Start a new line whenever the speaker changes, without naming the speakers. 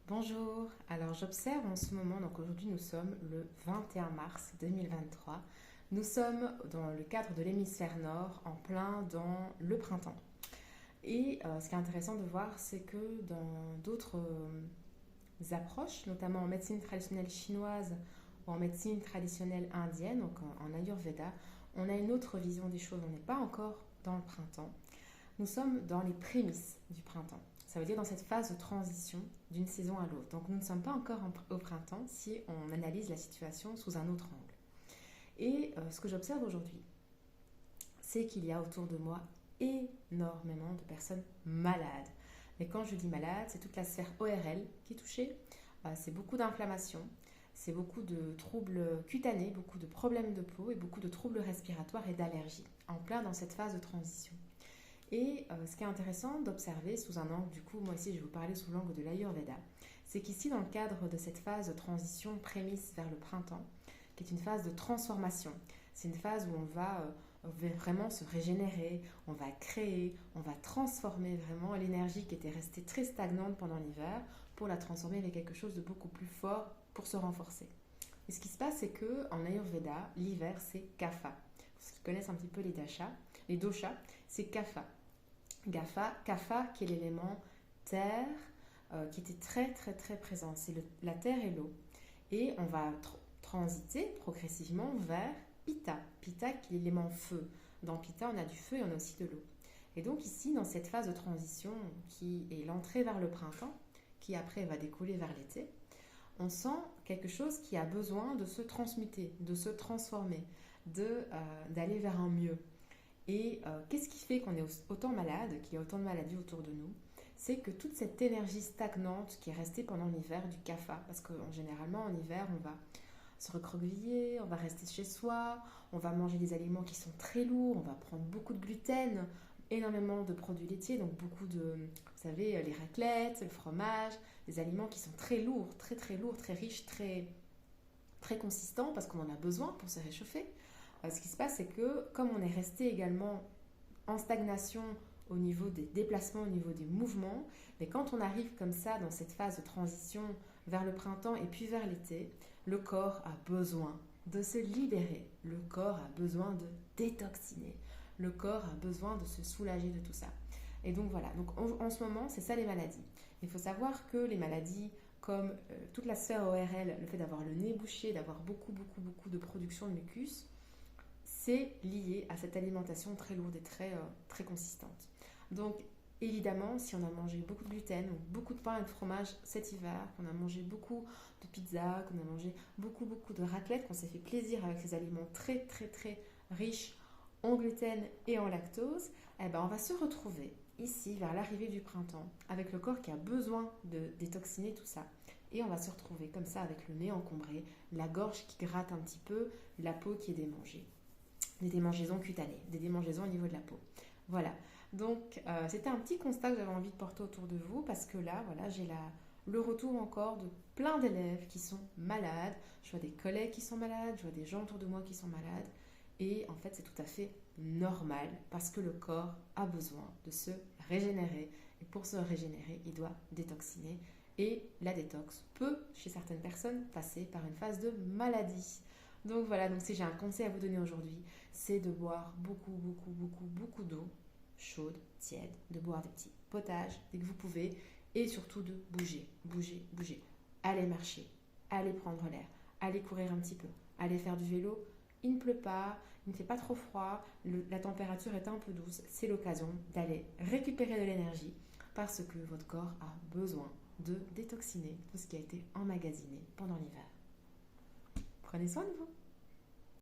Bonjour, alors j'observe en ce moment, donc aujourd'hui nous sommes le 21 mars 2023, nous sommes dans le cadre de l'hémisphère nord, en plein dans le printemps. Et ce qui est intéressant de voir, c'est que dans d'autres approches, notamment en médecine traditionnelle chinoise ou en médecine traditionnelle indienne, donc en Ayurveda, on a une autre vision des choses, on n'est pas encore dans le printemps. Nous sommes dans les prémices du printemps. Ça veut dire dans cette phase de transition d'une saison à l'autre. Donc nous ne sommes pas encore au printemps si on analyse la situation sous un autre angle. Et ce que j'observe aujourd'hui, c'est qu'il y a autour de moi énormément de personnes malades. Mais quand je dis malade, c'est toute la sphère ORL qui est touchée. C'est beaucoup d'inflammation, c'est beaucoup de troubles cutanés, beaucoup de problèmes de peau et beaucoup de troubles respiratoires et d'allergies, en plein dans cette phase de transition. Et ce qui est intéressant d'observer sous un angle, du coup, moi ici je vais vous parler sous l'angle de l'Ayurveda, c'est qu'ici dans le cadre de cette phase de transition prémisse vers le printemps, qui est une phase de transformation, c'est une phase où on va vraiment se régénérer, on va créer, on va transformer vraiment l'énergie qui était restée très stagnante pendant l'hiver pour la transformer avec quelque chose de beaucoup plus fort pour se renforcer. Et ce qui se passe, c'est que en Ayurveda, l'hiver c'est Kapha. Pour ceux qui connaissent un petit peu les doshas, c'est Kapha. Kapha qui est l'élément terre, qui était très très très présent. C'est la terre et l'eau. Et on va transiter progressivement vers Pitta. Pitta qui est l'élément feu. Dans Pitta, on a du feu et on a aussi de l'eau. Et donc ici, dans cette phase de transition qui est l'entrée vers le printemps, qui après va découler vers l'été, on sent quelque chose qui a besoin de se transmuter, de se transformer, d'aller vers un mieux. Et qu'est-ce qui fait qu'on est autant malade, qu'il y a autant de maladies autour de nous? C'est que toute cette énergie stagnante qui est restée pendant l'hiver du kapha, parce que généralement en hiver on va se recroqueviller, on va rester chez soi, on va manger des aliments qui sont très lourds, on va prendre beaucoup de gluten, énormément de produits laitiers, donc beaucoup de, vous savez, les raclettes, le fromage, des aliments qui sont très lourds, très lourds, très riches, très consistants, parce qu'on en a besoin pour se réchauffer. Ce qui se passe, c'est que comme on est resté également en stagnation au niveau des déplacements, au niveau des mouvements, mais quand on arrive comme ça dans cette phase de transition vers le printemps et puis vers l'été, le corps a besoin de se libérer, le corps a besoin de détoxiner, le corps a besoin de se soulager de tout ça. Et donc voilà, donc en ce moment, c'est ça les maladies. Il faut savoir que les maladies comme toute la sphère ORL, le fait d'avoir le nez bouché, d'avoir beaucoup de production de mucus, c'est lié à cette alimentation très lourde et très consistante. Donc, évidemment, si on a mangé beaucoup de gluten ou beaucoup de pain et de fromage cet hiver, qu'on a mangé beaucoup de pizza, qu'on a mangé beaucoup de raclette, qu'on s'est fait plaisir avec ces aliments très riches en gluten et en lactose, eh ben, on va se retrouver ici, vers l'arrivée du printemps, avec le corps qui a besoin de détoxiner tout ça. Et on va se retrouver comme ça avec le nez encombré, la gorge qui gratte un petit peu, la peau qui est démangée. Des démangeaisons cutanées, des démangeaisons au niveau de la peau. Voilà. Donc, c'était un petit constat que j'avais envie de porter autour de vous parce que là, voilà, j'ai le retour encore de plein d'élèves qui sont malades. Je vois des collègues qui sont malades, je vois des gens autour de moi qui sont malades. Et en fait, c'est tout à fait normal parce que le corps a besoin de se régénérer. Et pour se régénérer, il doit détoxiner. Et la détox peut, chez certaines personnes, passer par une phase de maladie. Donc voilà, donc si j'ai un conseil à vous donner aujourd'hui, c'est de boire beaucoup d'eau chaude, tiède, de boire des petits potages dès que vous pouvez et surtout de bouger. Allez marcher, allez prendre l'air, allez courir un petit peu, allez faire du vélo. Il ne pleut pas, il ne fait pas trop froid, la température est un peu douce. C'est l'occasion d'aller récupérer de l'énergie parce que votre corps a besoin de détoxiner tout ce qui a été emmagasiné pendant l'hiver. Prenez soin de vous.